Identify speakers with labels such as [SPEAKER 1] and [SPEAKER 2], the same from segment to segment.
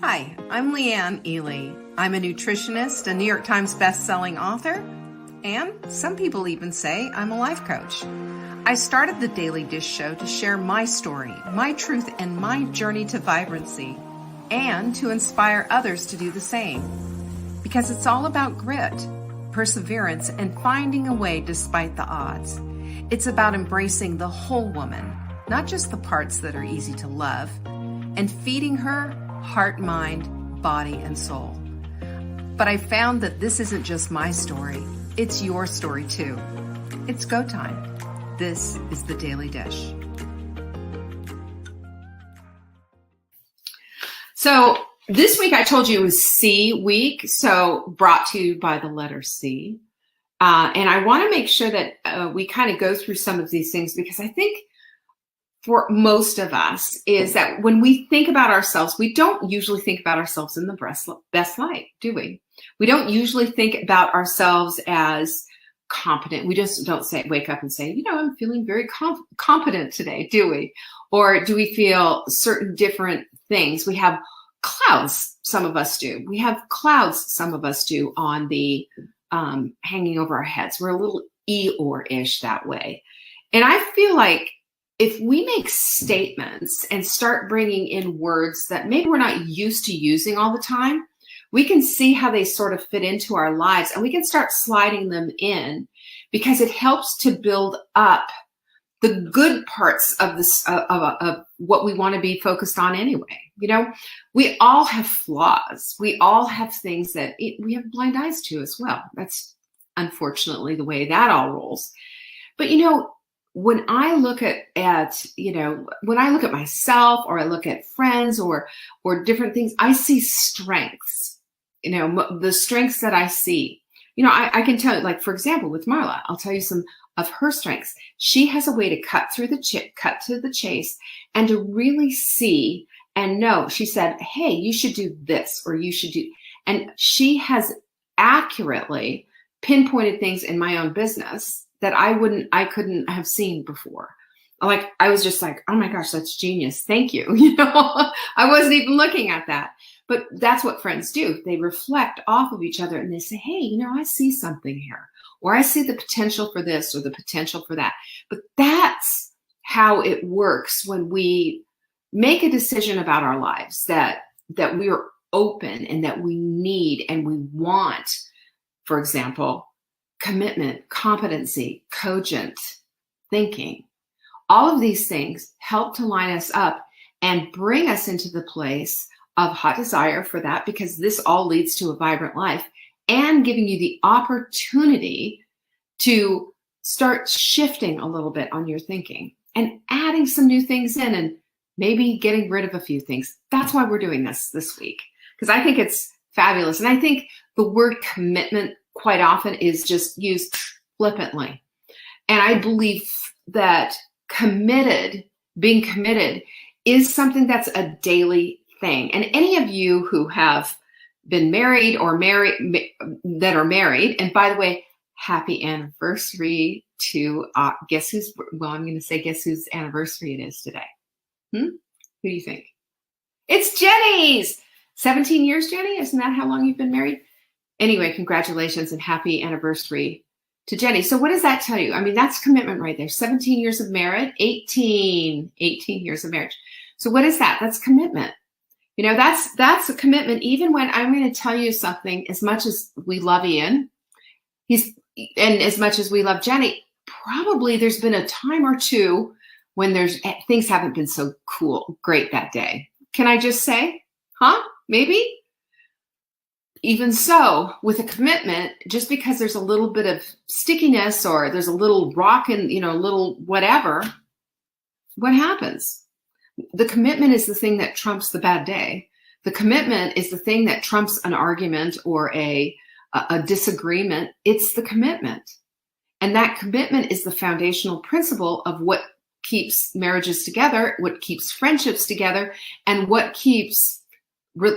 [SPEAKER 1] Hi, I'm Leanne Ely. I'm a nutritionist, a New York Times best-selling author, and some people even say I'm a life coach. I started the Daily Dish Show to share my story, my truth, and my journey to vibrancy, and to inspire others to do the same. Because it's all about grit, perseverance, and finding a way despite the odds. It's about embracing the whole woman, not just the parts that are easy to love, and feeding her heart, mind, body, and soul. But I found that this isn't just my story, it's your story too. It's go time. This is the Daily Dish. So this week I told you it was C week, so brought to you by the letter C. And I want to make sure that we kind of go through some of these things, because I think for most of us is that when we think about ourselves, we don't usually think about ourselves in the best light, do we? We don't usually think about ourselves as competent. We just don't wake up and say, I'm feeling very competent today, do we? Or do we feel certain different things? We have clouds, some of us do. We have clouds, some of us do, on the hanging over our heads. We're a little Eeyore-ish that way. And I feel like if we make statements and start bringing in words that maybe we're not used to using all the time, we can see how they sort of fit into our lives, and we can start sliding them in, because it helps to build up the good parts of this, of what we want to be focused on anyway. We all have flaws. We all have things that we have blind eyes to as well. That's unfortunately the way that all rolls. But when I look at when I look at myself, or I look at friends or different things, I see strengths, the strengths that I see. I can tell you, like, for example, with Marla, I'll tell you some of her strengths. She has a way to cut to the chase, and to really see and know. She said, hey, you should do this, or you should do, and she has accurately pinpointed things in my own business that I couldn't have seen before. Like, I was just like, oh my gosh, that's genius. Thank you. I wasn't even looking at that. But that's what friends do. They reflect off of each other, and they say, hey, I see something here, or I see the potential for this or the potential for that. But that's how it works when we make a decision about our lives, that we are open and that we need and we want, for example, commitment, competency, cogent thinking. All of these things help to line us up and bring us into the place of hot desire for that, because this all leads to a vibrant life, and giving you the opportunity to start shifting a little bit on your thinking and adding some new things in, and maybe getting rid of a few things. That's why we're doing this week, because I think it's fabulous. And I think the word commitment quite often is just used flippantly. And I believe that being committed is something that's a daily thing. And any of you who have been married or that are married, and by the way, happy anniversary to, guess whose anniversary it is today? Who do you think? It's Jenny's! 17 years, Jenny? Isn't that how long you've been married? Anyway, congratulations and happy anniversary to Jenny. So what does that tell you? I mean, that's commitment right there. 17 years of marriage, 18 years of marriage. So what is that? That's commitment. That's a commitment. Even when, I'm going to tell you something, as much as we love Ian, and as much as we love Jenny, probably there's been a time or two when things haven't been so great that day. Can I just say, maybe? Even so, with a commitment, just because there's a little bit of stickiness, or there's a little rock and, a little whatever, what happens? The commitment is the thing that trumps the bad day. The commitment is the thing that trumps an argument or a disagreement. It's the commitment. And that commitment is the foundational principle of what keeps marriages together, what keeps friendships together, and what keeps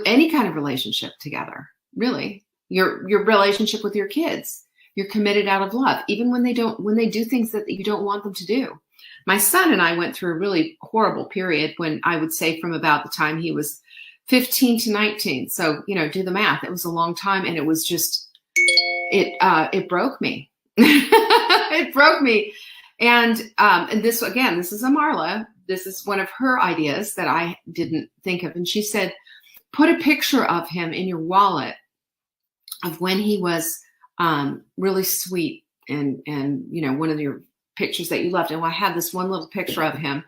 [SPEAKER 1] any kind of relationship together. Really, your relationship with your kids. You're committed out of love, even when they do things that you don't want them to do. My son and I went through a really horrible period when, I would say, from about the time he was 15 to 19. So, do the math. It was a long time, and it was just, it broke me. It broke me. And this, again, this is a Marla. This is one of her ideas that I didn't think of. And she said, put a picture of him in your wallet of when he was really sweet and one of your pictures that you loved. And I had this one little picture of him,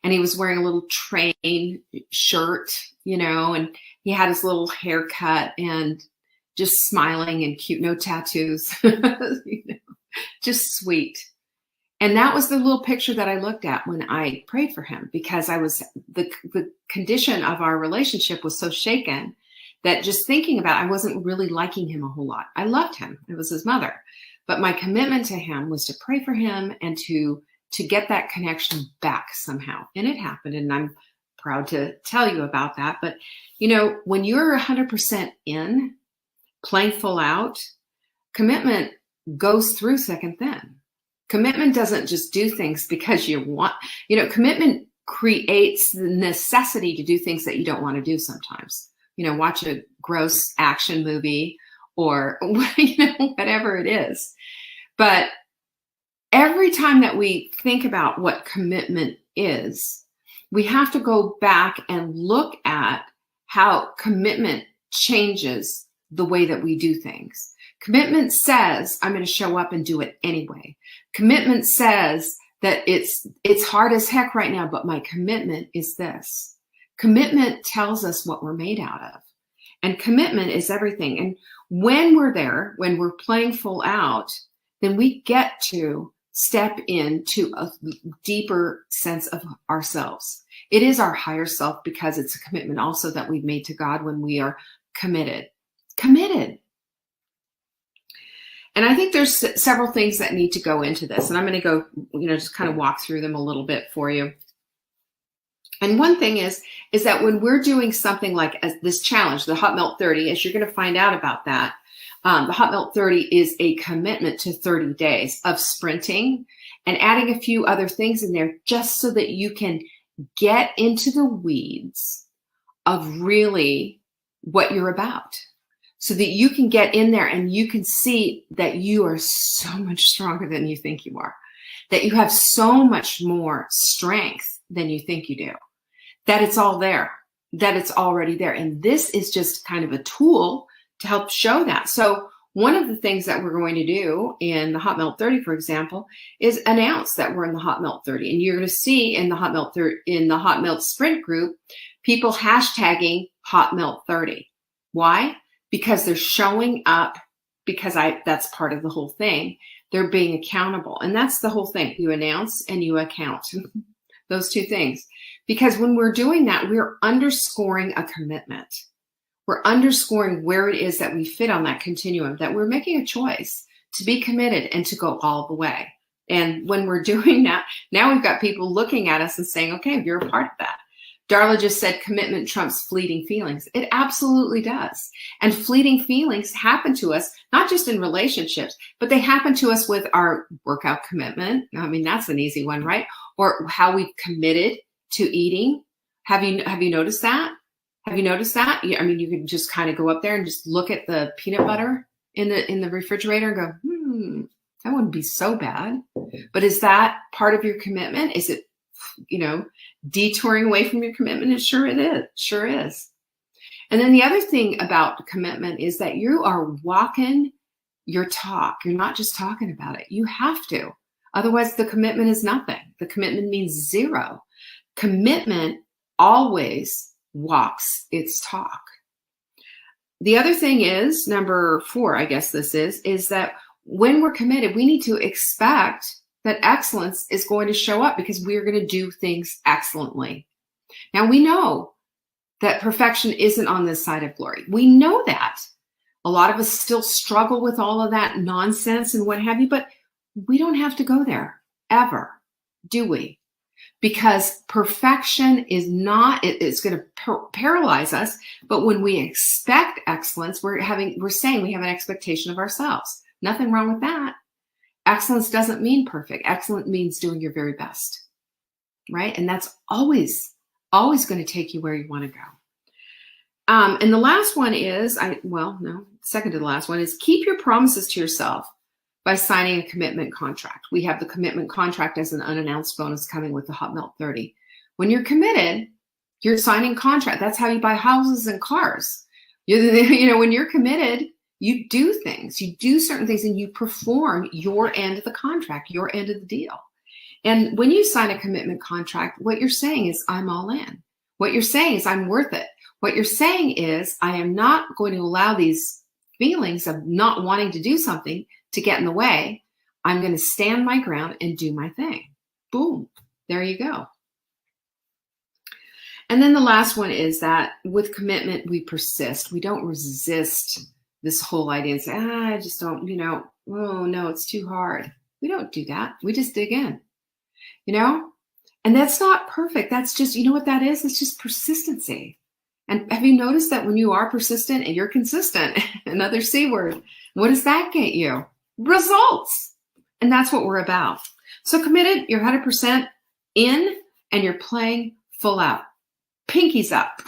[SPEAKER 1] and he was wearing a little train shirt, and he had his little haircut and just smiling and cute, no tattoos, just sweet. And that was the little picture that I looked at when I prayed for him, because the condition of our relationship was so shaken that just thinking about it, I wasn't really liking him a whole lot. I loved him. It was his mother. But my commitment to him was to pray for him and to get that connection back somehow. And it happened. And I'm proud to tell you about that. But, when you're 100% in, playing full out, commitment goes through thick and thin. Commitment doesn't just do things because you want, commitment creates the necessity to do things that you don't want to do sometimes. Watch a gross action movie or, whatever it is. But every time that we think about what commitment is, we have to go back and look at how commitment changes the way that we do things. Commitment says, I'm going to show up and do it anyway. Commitment says that it's hard as heck right now, but my commitment is this. Commitment tells us what we're made out of. And commitment is everything. And when we're there, when we're playing full out, then we get to step into a deeper sense of ourselves. It is our higher self, because it's a commitment also that we've made to God when we are committed. Committed. And I think there's several things that need to go into this. And I'm going to go, just kind of walk through them a little bit for you. And one thing is that when we're doing something like this challenge, the Hot Melt 30, as you're going to find out about that, the Hot Melt 30 is a commitment to 30 days of sprinting and adding a few other things in there just so that you can get into the weeds of really what you're about. So that you can get in there and you can see that you are so much stronger than you think you are, that you have so much more strength than you think you do, that it's all there, that it's already there. And this is just kind of a tool to help show that. So one of the things that we're going to do in the Hot Melt 30, for example, is announce that we're in the Hot Melt 30. And you're going to see in the Hot Melt 30, in the Hot Melt Sprint group, people hashtagging Hot Melt 30. Why? Because they're showing up, because that's part of the whole thing. They're being accountable. And that's the whole thing. You announce and you account. Those two things. Because when we're doing that, we're underscoring a commitment. We're underscoring where it is that we fit on that continuum, that we're making a choice to be committed and to go all the way. And when we're doing that, now we've got people looking at us and saying, okay, you're a part of that. Darla just said commitment trumps fleeting feelings. It absolutely does. And fleeting feelings happen to us, not just in relationships, but they happen to us with our workout commitment. I mean, that's an easy one, right? Or how we've committed to eating. Have you noticed that? Have you noticed that? I mean, you can just kind of go up there and just look at the peanut butter in the refrigerator and go, that wouldn't be so bad. But is that part of your commitment? Is it, detouring away from your commitment? It sure it is. Sure is. And then the other thing about commitment is that you are walking your talk. You're not just talking about it. You have to. Otherwise, the commitment is nothing. The commitment means zero. Commitment always walks its talk. The other thing is, number 4, I guess this is that when we're committed, we need to expect that excellence is going to show up, because we're going to do things excellently. Now, we know that perfection isn't on this side of glory. We know that. A lot of us still struggle with all of that nonsense and what have you, but we don't have to go there ever, do we? Because perfection is not, it's going to paralyze us. But when we expect excellence, we're saying we have an expectation of ourselves. Nothing wrong with that. Excellence doesn't mean perfect. Excellence means doing your very best, right? And that's always going to take you where you want to go. And the last one is, second to the last one is keep your promises to yourself by signing a commitment contract. We have the commitment contract as an unannounced bonus coming with the Hot Melt 30. When you're committed, you're signing contract. That's how you buy houses and cars. When you're committed, you do things, you do certain things, and you perform your end of the contract, your end of the deal. And when you sign a commitment contract, what you're saying is, I'm all in. What you're saying is, I'm worth it. What you're saying is, I am not going to allow these feelings of not wanting to do something to get in the way. I'm going to stand my ground and do my thing. Boom. There you go. And then the last one is that with commitment, we persist. We don't resist this whole idea and say, I just don't, oh no, it's too hard. We don't do that. We just dig in, and that's not perfect. That's just, you know what that is? It's just persistency. And have you noticed that when you are persistent and you're consistent, another C word, what does that get you? Results. And that's what we're about. So committed, you're 100% in, and you're playing full out. Pinkies up.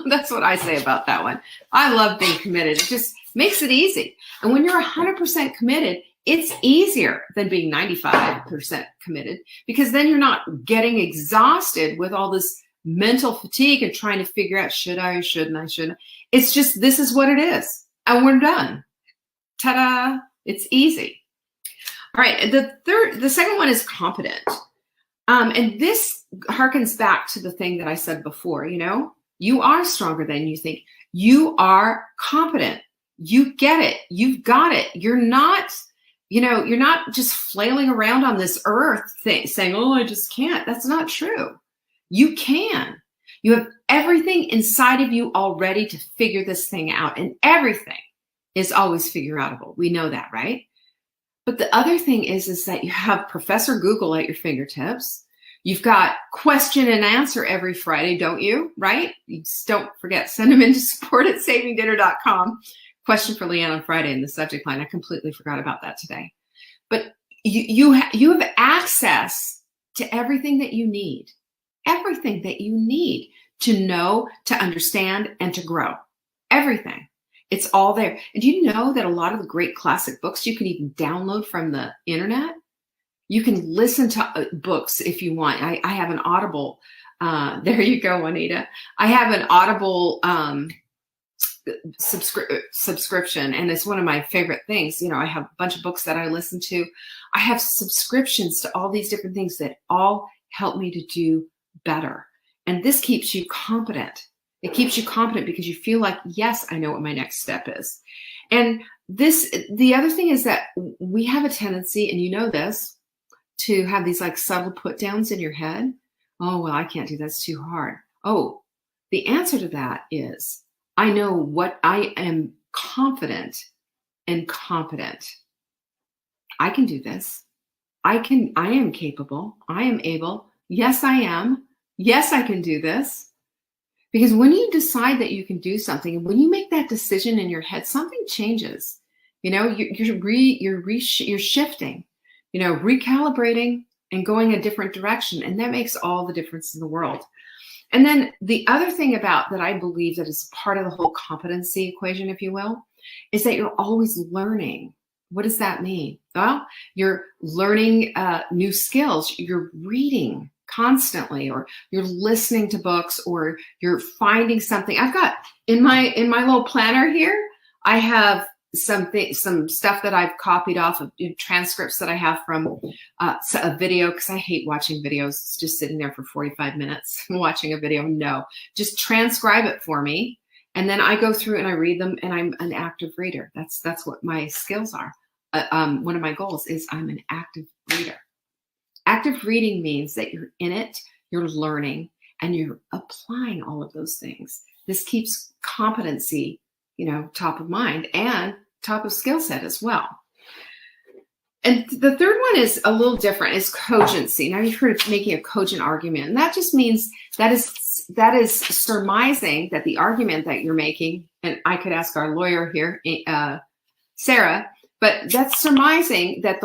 [SPEAKER 1] That's what I say about that one. I love being committed. It just makes it easy. And when you're 100% committed, it's easier than being 95% committed, because then you're not getting exhausted with all this mental fatigue and trying to figure out, should I, shouldn't I, shouldn't I? It's just, this is what it is. And we're done. Ta-da. It's easy. All right. The second one is competent. And this harkens back to the thing that I said before, you are stronger than you think. You are competent. You get it. You've got it. You're not just flailing around on this earth thing saying, oh, I just can't. That's not true. You can. You have everything inside of you already to figure this thing out. And everything is always figure outable. We know that, right? But the other thing is that you have Professor Google at your fingertips. You've got question and answer every Friday, don't you? Right? You just don't forget, send them into support@savingdinner.com. Question for Leanne on Friday in the subject line. I completely forgot about that today. But you have access to everything that you need. Everything that you need to know, to understand, and to grow. Everything. It's all there. And do you know that a lot of the great classic books you can even download from the internet? You can listen to books if you want. I have an Audible. There you go, Juanita. I have an Audible subscription, and it's one of my favorite things. I have a bunch of books that I listen to. I have subscriptions to all these different things that all help me to do better. And this keeps you competent. It keeps you competent because you feel like, yes, I know what my next step is. And the other thing is that we have a tendency, and you know this, to have these like subtle put downs in your head. Oh, well, I can't do that. That's too hard. Oh, the answer to that is, I know what I am confident and competent. I can do this. I am capable. I am able. Yes, I am. Yes, I can do this. Because when you decide that you can do something, and when you make that decision in your head, something changes. You're shifting, recalibrating and going a different direction. And that makes all the difference in the world. And then the other thing about that I believe that is part of the whole competency equation, if you will, is that you're always learning. What does that mean? Well, you're learning new skills. You're reading constantly, or you're listening to books, or you're finding something. I've got in my little planner here, I have some stuff that I've copied off of transcripts that I have from a video, because I hate watching videos. It's just sitting there for 45 minutes watching a video. No, just transcribe it for me. And then I go through and I read them, and I'm an active reader. That's what my skills are. One of my goals is I'm an active reader. Active reading means that you're in it, you're learning, and you're applying all of those things. This keeps competency, top of mind and top of skill set as well. And the third one is a little different, is cogency. Now you've heard of making a cogent argument, and that just means that is surmising that the argument that you're making, and I could ask our lawyer here, Sarah, but that's surmising that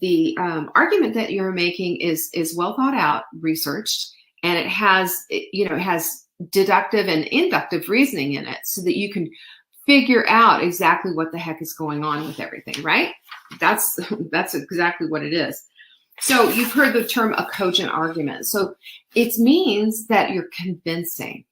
[SPEAKER 1] the argument that you're making is well thought out, researched, and it has, it has deductive and inductive reasoning in it so that you can figure out exactly what the heck is going on with everything, right? That's exactly what it is. So you've heard the term a cogent argument. So it means that you're convincing,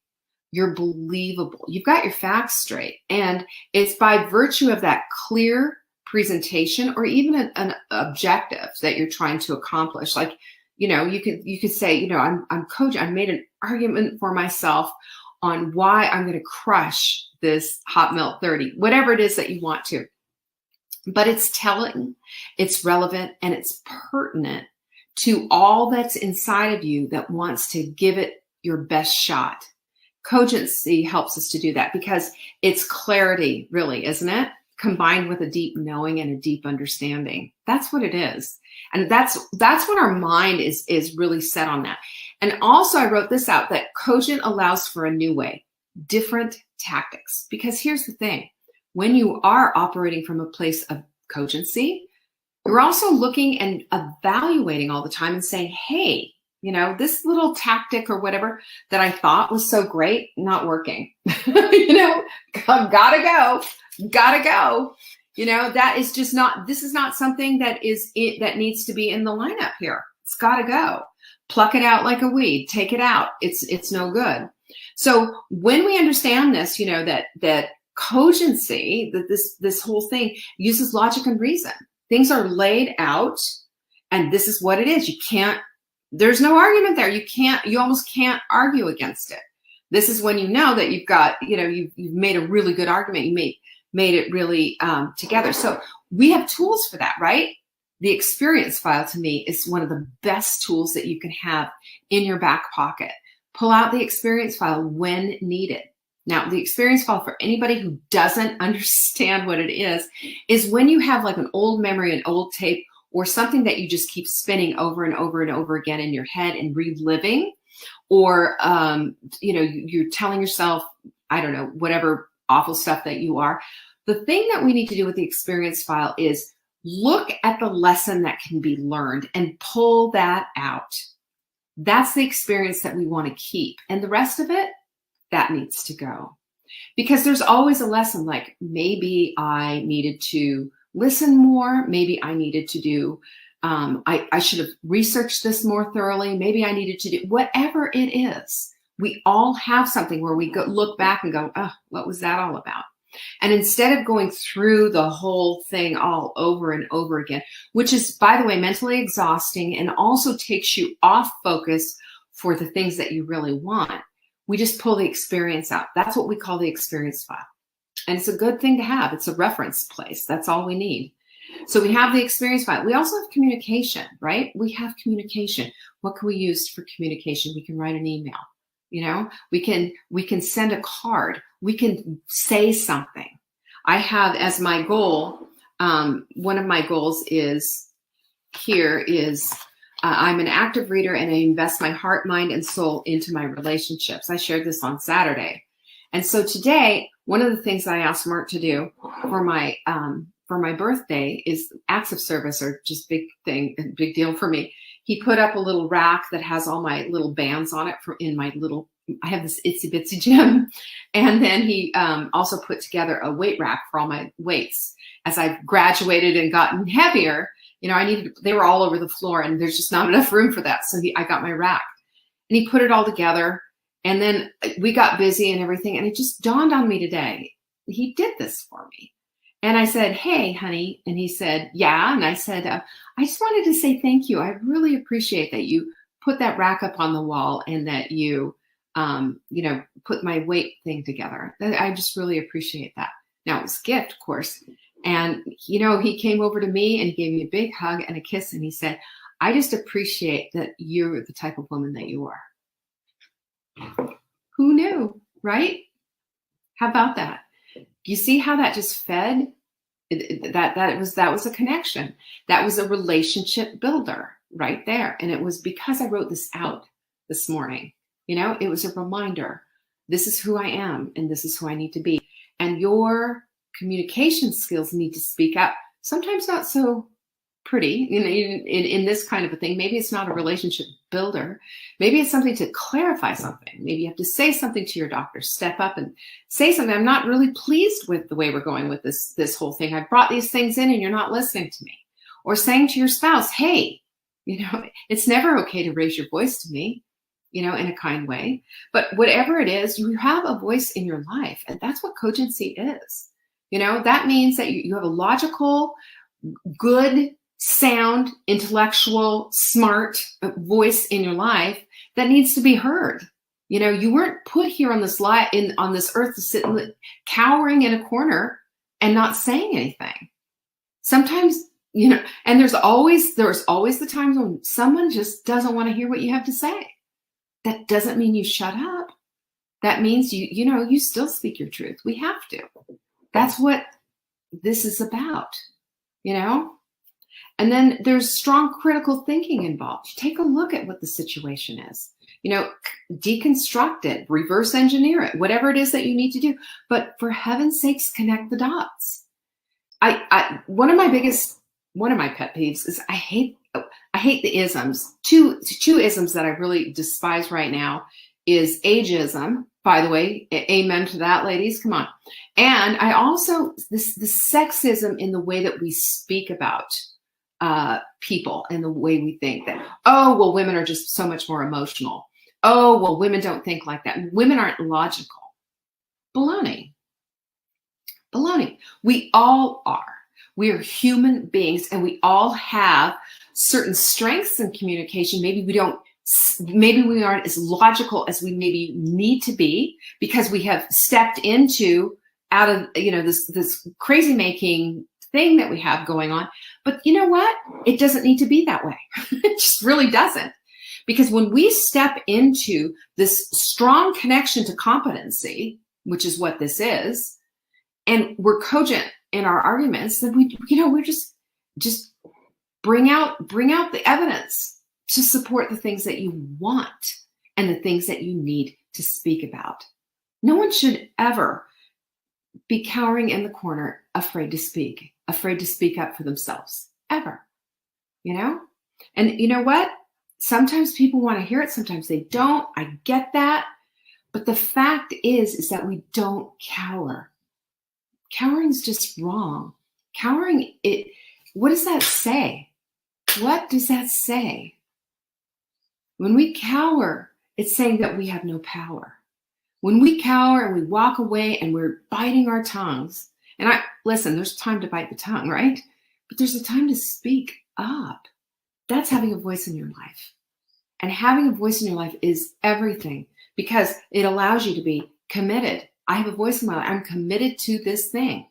[SPEAKER 1] you're believable, you've got your facts straight. And it's by virtue of that clear presentation or even an objective that you're trying to accomplish. Like, you could say, I'm cogent. I made an argument for myself on why I'm going to crush this hot melt 30, whatever it is that you want to. But it's telling, it's relevant, and it's pertinent to all that's inside of you that wants to give it your best shot. Cogency helps us to do that because it's clarity, really, isn't it? Combined with a deep knowing and a deep understanding. That's what it is. And that's what our mind is really set on that. And also I wrote this out, that cogent allows for a new way, different tactics. Because here's the thing, when you are operating from a place of cogency, you're also looking and evaluating all the time and saying, hey, this little tactic or whatever that I thought was so great, not working. Gotta go. That is just not, this is not something that needs to be in the lineup here. It's gotta go. Pluck it out like a weed, take it out. It's no good. So when we understand this, that cogency, that this whole thing uses logic and reason. Things are laid out and this is what it is. There's no argument there. You almost can't argue against it. This is when you know that you've got, you've made a really good argument. You made it really together. So we have tools for that, right? The experience file to me is one of the best tools that you can have in your back pocket. Pull out the experience file when needed. Now, the experience file, for anybody who doesn't understand what it is when you have like an old memory, an old tape, or something that you just keep spinning over and over and over again in your head and reliving, or, you're telling yourself, I don't know, whatever awful stuff that you are. The thing that we need to do with the experience file is look at the lesson that can be learned and pull that out. That's the experience that we want to keep. And the rest of it, that needs to go. Because there's always a lesson, like maybe I needed to listen more. Maybe I needed to do, I should have researched this more thoroughly. Maybe I needed to do whatever it is. We all have something where we look back and go, oh, what was that all about? And instead of going through the whole thing all over and over again, which is, by the way, mentally exhausting and also takes you off focus for the things that you really want, we just pull the experience out. That's what we call the experience file. And it's a good thing to have. It's a reference place. That's all we need. So we have the experience file. We also have communication, right? We have communication. What can we use for communication? We can write an email. We can send a card. We can say something. I have as my goal, one of my goals is I'm an active reader and I invest my heart, mind, and soul into my relationships. I shared this on Saturday. And so today, one of the things I asked Mark to do for my birthday is acts of service are just big deal for me. He put up a little rack that has all my little bands on it I have this itsy bitsy gym. And then he also put together a weight rack for all my weights. As I've graduated and gotten heavier, they were all over the floor and there's just not enough room for that. So I got my rack and he put it all together. And then we got busy and everything. And it just dawned on me today, he did this for me. And I said, hey, honey. And he said, yeah. And I said, I just wanted to say thank you. I really appreciate that you put that rack up on the wall and that you, put my weight thing together. I just really appreciate that. Now it was a gift, of course. And, he came over to me and he gave me a big hug and a kiss. And he said, I just appreciate that you're the type of woman that you are. Who knew, right? How about that? You see how that just fed? That was a connection. That was a relationship builder right there. And it was because I wrote this out this morning. It was a reminder. This is who I am and this is who I need to be. And your communication skills need to speak up. Sometimes not so pretty in this kind of a thing. Maybe it's not a relationship builder. Maybe it's something to clarify something. Maybe you have to say something to your doctor, step up and say something. I'm not really pleased with the way we're going with this whole thing. I've brought these things in and you're not listening to me. Or saying to your spouse, hey, it's never okay to raise your voice to me, in a kind way. But whatever it is, you have a voice in your life. And that's what cogency is. That means that you have a logical, good, sound, intellectual, smart voice in your life that needs to be heard. You weren't put here on this on this earth to sit cowering in a corner and not saying anything. Sometimes, and there's always the times when someone just doesn't want to hear what you have to say. That doesn't mean you shut up. That means you still speak your truth. We have to. That's what this is about, And then there's strong critical thinking involved. Take a look at what the situation is. Deconstruct it, reverse engineer it, whatever it is that you need to do. But for heaven's sakes, connect the dots. One of my pet peeves is I hate the isms. Two isms that I really despise right now is ageism. By the way, amen to that, ladies. Come on. And I also this sexism in the way that we speak about people and the way we think that, oh, well, women are just so much more emotional. Oh, well, women don't think like that. Women aren't logical. Baloney. We all are. We are human beings and we all have certain strengths in communication. Maybe we aren't as logical as we maybe need to be because we have stepped out of this crazy making thing that we have going on. But you know what? It doesn't need to be that way. It just really doesn't. Because when we step into this strong connection to competency, which is what this is, and we're cogent in our arguments, then we're just bring out the evidence to support the things that you want and the things that you need to speak about. No one should ever be cowering in the corner, afraid to speak up for themselves, ever, And you know what? Sometimes people want to hear it. Sometimes they don't. I get that. But the fact is that we don't cower. Cowering's just wrong. Cowering, what does that say? What does that say? When we cower, it's saying that we have no power. When we cower and we walk away and we're biting our tongues, and listen, there's time to bite the tongue, right? But there's a time to speak up. That's having a voice in your life. And having a voice in your life is everything because it allows you to be committed. I have a voice in my life. I'm committed to this thing.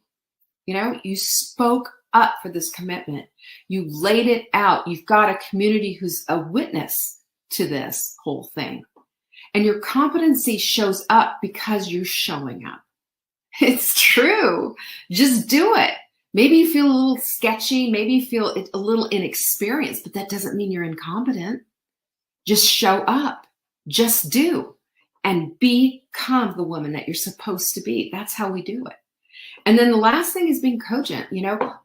[SPEAKER 1] You spoke up for this commitment. You laid it out. You've got a community who's a witness to this whole thing. And your competency shows up because you're showing up. It's true. Just do it. Maybe you feel a little sketchy. Maybe you feel a little inexperienced, but that doesn't mean you're incompetent. Just show up. Just do. And become the woman that you're supposed to be. That's how we do it. And then the last thing is being cogent.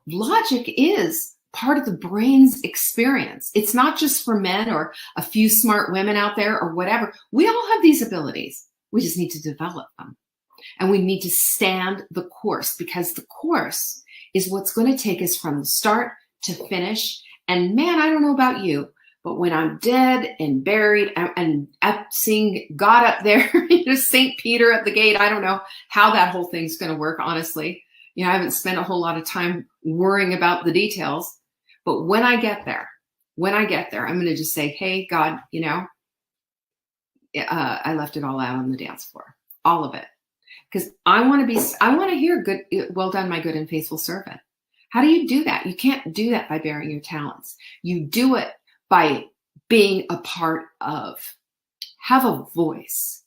[SPEAKER 1] Logic is part of the brain's experience. It's not just for men or a few smart women out there or whatever. We all have these abilities. We just need to develop them. And we need to stand the course because the course is what's going to take us from the start to finish. And man, I don't know about you, but when I'm dead and buried and seeing God up there, St. Peter at the gate, I don't know how that whole thing's going to work, honestly. I haven't spent a whole lot of time worrying about the details. But when I get there, I'm going to just say, hey, God, I left it all out on the dance floor, all of it. Because I want to hear good, well done, my good and faithful servant. How do you do that? You can't do that by bearing your talents. You do it by being a part of. Have a voice.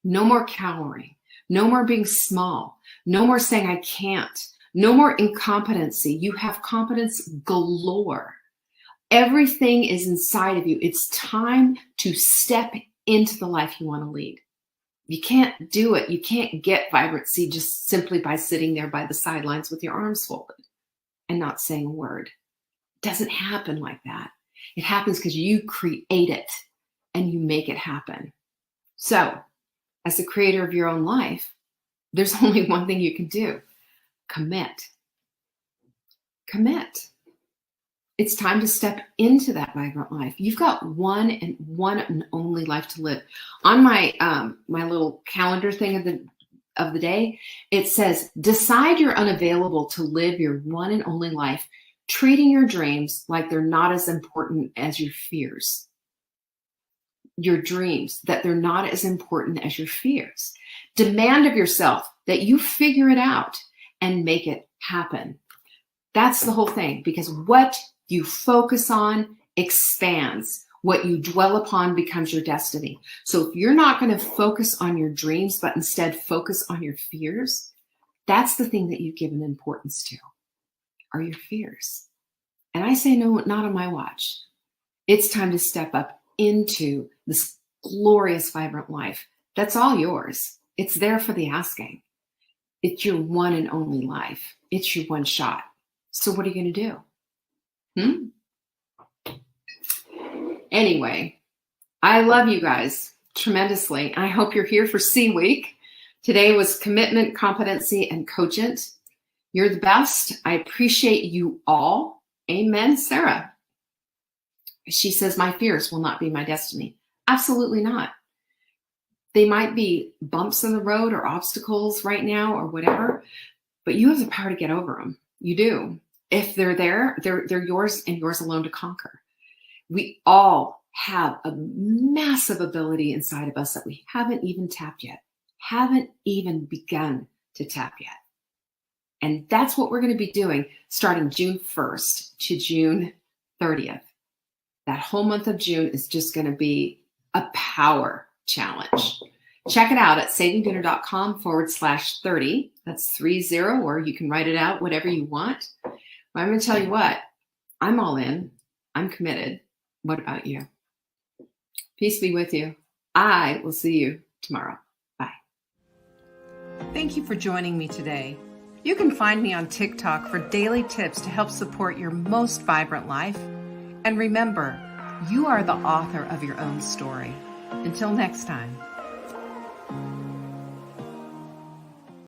[SPEAKER 1] No more cowering. No more being small. No more saying I can't. No more incompetency. You have competence galore. Everything is inside of you. It's time to step into the life you want to lead. You can't do it. You can't get vibrancy just simply by sitting there by the sidelines with your arms folded and not saying a word. It doesn't happen like that. It happens because you create it and you make it happen. So, as the creator of your own life, there's only one thing you can do. Commit. Commit. It's time to step into that vibrant life. You've got one and only life to live. On my my little calendar thing of the day, it says, decide you're unavailable to live your one and only life, treating your dreams like they're not as important as your fears. Your dreams, that they're not as important as your fears. Demand of yourself that you figure it out and make it happen. That's the whole thing, because what you focus on expands. What you dwell upon becomes your destiny. So if you're not going to focus on your dreams, but instead focus on your fears, that's the thing that you give an importance to, are your fears. And I say, no, not on my watch. It's time to step up into this glorious, vibrant life. That's all yours. It's there for the asking. It's your one and only life. It's your one shot. So what are you going to do? Anyway, I love you guys tremendously. I hope you're here for C Week. Today was commitment, competency, and cogent. You're the best. I appreciate you all. Amen, Sarah. She says, my fears will not be my destiny. Absolutely not. They might be bumps in the road or obstacles right now or whatever, but you have the power to get over them. You do. If they're there, they're yours and yours alone to conquer. We all have a massive ability inside of us that we haven't even tapped yet, haven't even begun to tap yet. And that's what we're going to be doing starting June 1st to June 30th. That whole month of June is just going to be a power challenge. Check it out at savingdinner.com/30. That's 30, or you can write it out, whatever you want. But I'm going to tell you what, I'm all in. I'm committed. What about you? Peace be with you. I will see you tomorrow. Bye.
[SPEAKER 2] Thank you for joining me today. You can find me on TikTok for daily tips to help support your most vibrant life. And remember, you are the author of your own story. Until next time.